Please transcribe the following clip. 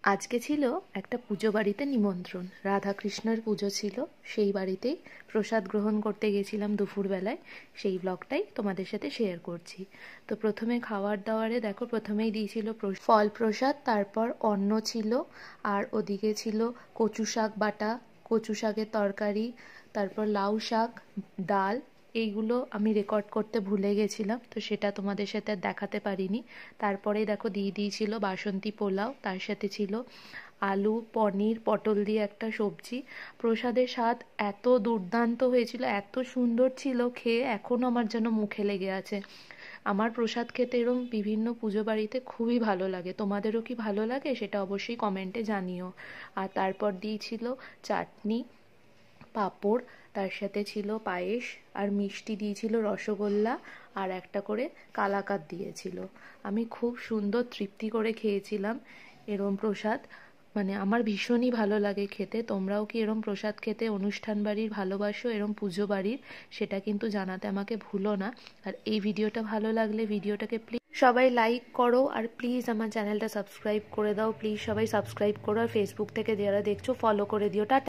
আজকে ছিল একটা পুজো বাড়িতে নিমন্ত্রণ, রাধাকৃষ্ণের পুজো ছিল। সেই বাড়িতেই প্রসাদ গ্রহণ করতে গেছিলাম দুপুরবেলায়। সেই ব্লগটাই তোমাদের সাথে শেয়ার করছি। তো প্রথমে খাওয়ার দাওয়ারে দেখো, প্রথমেই দিয়েছিল ফল প্রসাদ, তারপর অন্ন ছিল, আর ওদিকে ছিল কচু শাক বাটা, কচু শাকের তরকারি, তারপর লাউ শাক, ডাল। এইগুলো আমি রেকর্ড করতে ভুলে গেছিলাম, তো সেটা তোমাদের সাথে দেখাতে পারিনি। তারপরে দেখো দিয়ে দিয়েছিল বাসন্তী পোলাও, তার সাথে ছিল আলু পনির পটল দিয়ে একটা সবজি। প্রসাদের স্বাদ এত দুর্দান্ত হয়েছিল, এত সুন্দর ছিল, খেয়ে এখনও আমার যেন মুখে লেগে আছে। আমার প্রসাদ খেতে এরম বিভিন্ন পুজো বাড়িতে খুবই ভালো লাগে। তোমাদেরও কি ভালো লাগে সেটা অবশ্যই কমেন্টে জানিও। আর তারপর দিয়েছিল চাটনি, পাঁপড়, তার সাথে ছিল পায়েস, আর মিষ্টি দিয়েছিল রসগোল্লা, আর একটা করে কালাকাঁদ দিয়েছিল। আমি খুব সুন্দর তৃপ্তি করে খেয়েছিলাম এরম প্রসাদ। মানে আমার ভীষণই ভালো লাগে খেতে। তোমরাও কি এরম প্রসাদ খেতে অনুষ্ঠান বাড়ির ভালোবাসো, এরম পুজো বাড়ির? সেটা কিন্তু জানাতে আমাকে ভুলো না। আর এই ভিডিওটা ভালো লাগলে ভিডিওটাকে প্লিজ সবাই লাইক করো, আর প্লিজ আমার চ্যানেলটা সাবস্ক্রাইব করে দাও। প্লিজ সবাই সাবস্ক্রাইব করো, আর ফেসবুক থেকে যারা দেখছো ফলো করে দিও। টাটা।